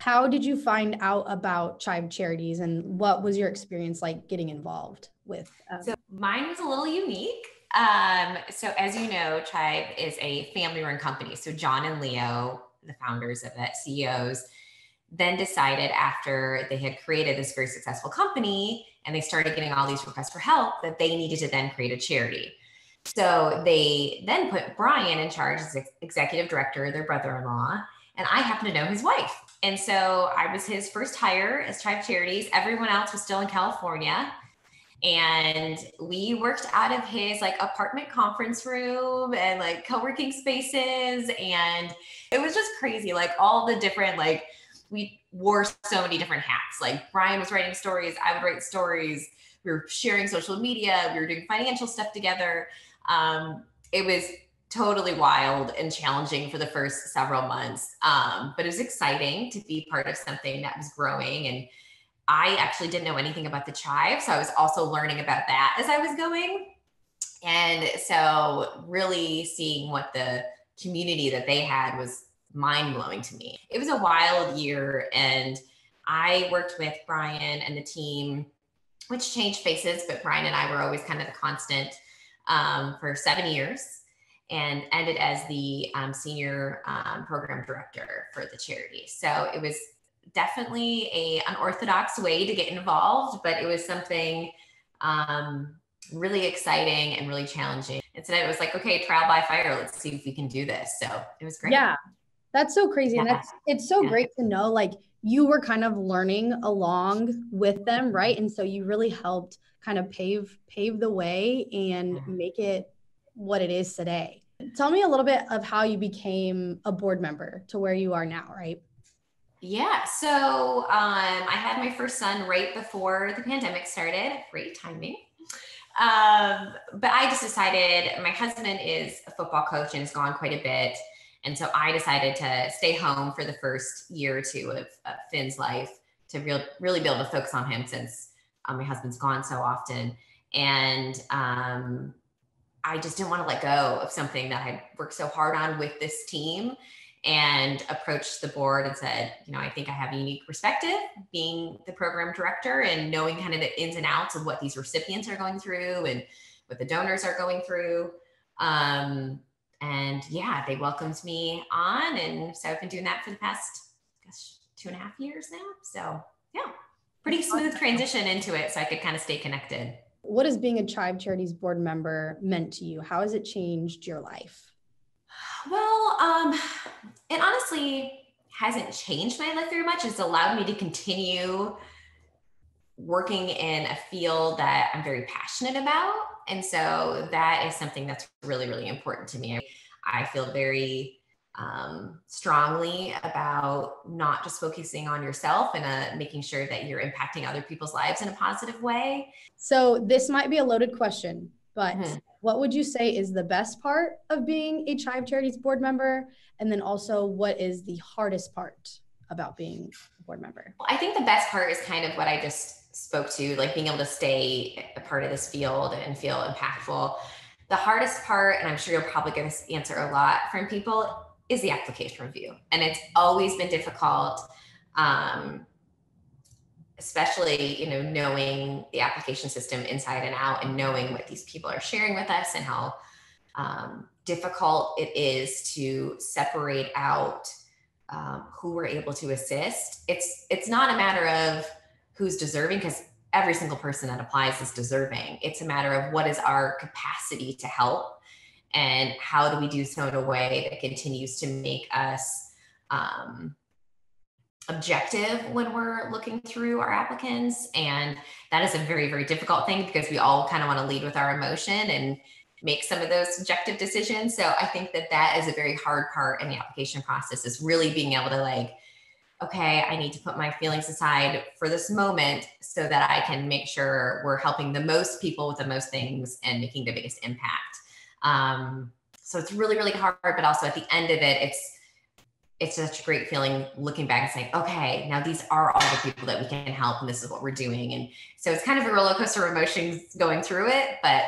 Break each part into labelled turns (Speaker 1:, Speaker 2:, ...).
Speaker 1: How did you find out about Chive Charities, and what was your experience like getting involved with?
Speaker 2: So mine was a little unique. So as you know, Chive is a family-run company. So John and Leo, the founders of it, CEOs, then decided after they had created this very successful company and they started getting all these requests for help that they needed to then create a charity. So they then put Brian in charge as executive director, their brother-in-law, and I happen to know his wife. And so I was his first hire as Chive Charities. Everyone else was still in California. And we worked out of his like apartment conference room and like co-working spaces. And it was just crazy. Like all the different, like we wore so many different hats. Like Brian was writing stories. I would write stories. We were sharing social media. We were doing financial stuff together. It was totally wild and challenging for the first several months. But it was exciting to be part of something that was growing. And I actually didn't know anything about the Chive. So I was also learning about that as I was going. And so really seeing what the community that they had was mind blowing to me. It was a wild year. And I worked with Brian and the team, which changed faces, but Brian and I were always kind of the constant for 7 years, and ended as the senior program director for the charity. So it was definitely an unorthodox way to get involved, but it was something really exciting and really challenging. And so it was like, okay, trial by fire. Let's see if we can do this. So it was great.
Speaker 1: Yeah, that's so crazy.
Speaker 2: Yeah.
Speaker 1: And it's so great to know, like, you were kind of learning along with them, right? And so you really helped kind of pave the way and make it what it is today. Tell me a little bit of how you became a board member to where you are now, right?
Speaker 2: Yeah, so I had my first son right before the pandemic started. Great timing. But I just decided, my husband is a football coach and has gone quite a bit. And so I decided to stay home for the first year or two of Finn's life to really be able to focus on him, since my husband's gone so often. And I just didn't want to let go of something that I worked so hard on with this team, and approached the board and said, I think I have a unique perspective being the program director and knowing kind of the ins and outs of what these recipients are going through and what the donors are going through. And yeah, they welcomed me on. And so I've been doing that for the past, 2.5 years now. So yeah, pretty smooth transition into it, so I could kind of stay connected.
Speaker 1: What has being a Chive Charities board member meant to you? How has it changed your life?
Speaker 2: Well, it honestly hasn't changed my life very much. It's allowed me to continue working in a field that I'm very passionate about. And so that is something that's really, really important to me. I feel very strongly about not just focusing on yourself and making sure that you're impacting other people's lives in a positive way.
Speaker 1: So this might be a loaded question, but what would you say is the best part of being a Chive Charities board member? And then also, what is the hardest part about being a board member?
Speaker 2: I think the best part is kind of what I just spoke to, like being able to stay a part of this field and feel impactful. The hardest part, and I'm sure you'll probably get this answer a lot from people, is the application review. And it's always been difficult, especially, knowing the application system inside and out, and knowing what these people are sharing with us, and how difficult it is to separate out who we're able to assist. It's not a matter of who's deserving, because every single person that applies is deserving. It's a matter of what is our capacity to help, and how do we do so in a way that continues to make us objective when we're looking through our applicants. And that is a very, very difficult thing, because we all kind of want to lead with our emotion and make some of those subjective decisions. So I think that is a very hard part in the application process, is really being able to like, okay, I need to put my feelings aside for this moment so that I can make sure we're helping the most people with the most things and making the biggest impact. So it's really, really hard, but also at the end of it, it's such a great feeling looking back and saying, okay, now these are all the people that we can help, and this is what we're doing. And so it's kind of a roller coaster of emotions going through it. But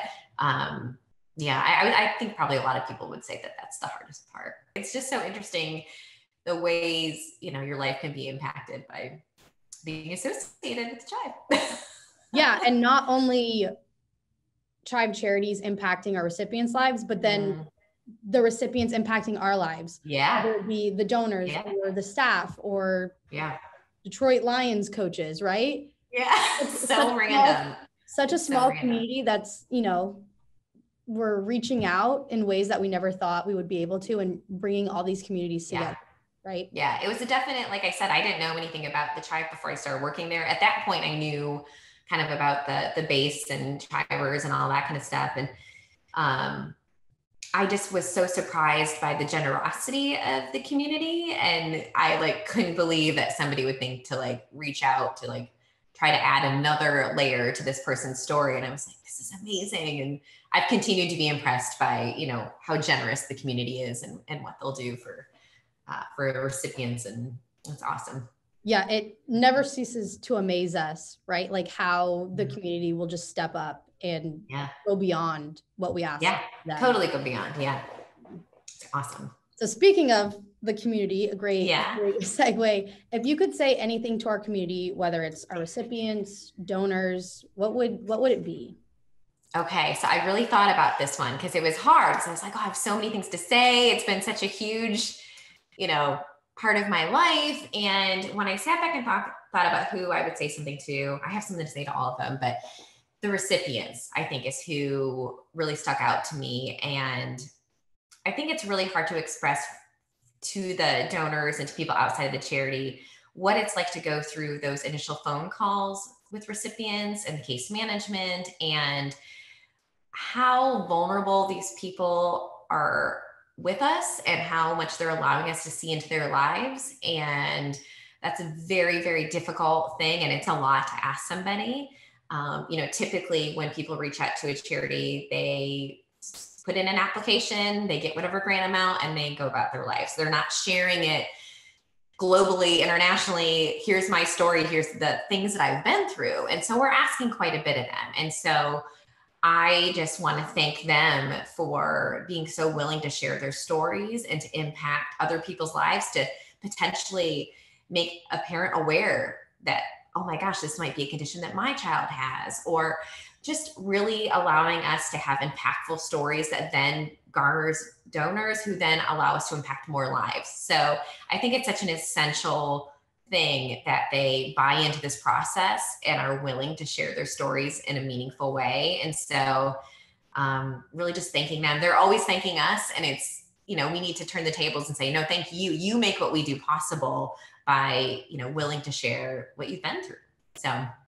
Speaker 2: yeah, I think probably a lot of people would say that that's the hardest part. It's just so interesting the ways, your life can be impacted by being associated with Chive.
Speaker 1: Yeah. And not only Chive Charities impacting our recipients' lives, but then the recipients impacting our lives.
Speaker 2: Yeah.
Speaker 1: Whether it be the donors or the staff or Detroit Lions coaches, right?
Speaker 2: Yeah. So random.
Speaker 1: Such a small community that's, we're reaching out in ways that we never thought we would be able to, and bringing all these communities together. Right.
Speaker 2: Yeah. It was a definite, like I said, I didn't know anything about the Chive before I started working there. At that point, I knew kind of about the base and Chivers and all that kind of stuff. And I just was so surprised by the generosity of the community. And I couldn't believe that somebody would think to reach out to try to add another layer to this person's story. And I was like, this is amazing. And I've continued to be impressed by, how generous the community is and what they'll do for recipients. And it's awesome.
Speaker 1: Yeah. It never ceases to amaze us, right? Like how the community will just step up and go beyond what we ask.
Speaker 2: Yeah, totally go beyond. Yeah. It's awesome.
Speaker 1: So speaking of the community, a great segue. If you could say anything to our community, whether it's our recipients, donors, what would it be?
Speaker 2: Okay. So I really thought about this one because it was hard. So I was like, oh, I have so many things to say. It's been such a huge, part of my life. And when I sat back and thought about who I would say something to, I have something to say to all of them, but the recipients, I think, is who really stuck out to me. And I think it's really hard to express to the donors and to people outside of the charity what it's like to go through those initial phone calls with recipients and the case management, and how vulnerable these people are with us and how much they're allowing us to see into their lives. And that's a very, very difficult thing. And it's a lot to ask somebody. Typically when people reach out to a charity, they put in an application, they get whatever grant amount, and they go about their lives. They're not sharing it globally, internationally. Here's my story. Here's the things that I've been through. And so we're asking quite a bit of them. And so I just want to thank them for being so willing to share their stories and to impact other people's lives, to potentially make a parent aware that, oh my gosh, this might be a condition that my child has, or just really allowing us to have impactful stories that then garners donors who then allow us to impact more lives. So I think it's such an essential thing that they buy into this process and are willing to share their stories in a meaningful way. And so really just thanking them. They're always thanking us. And it's, we need to turn the tables and say, no, thank you. You make what we do possible by, willing to share what you've been through. So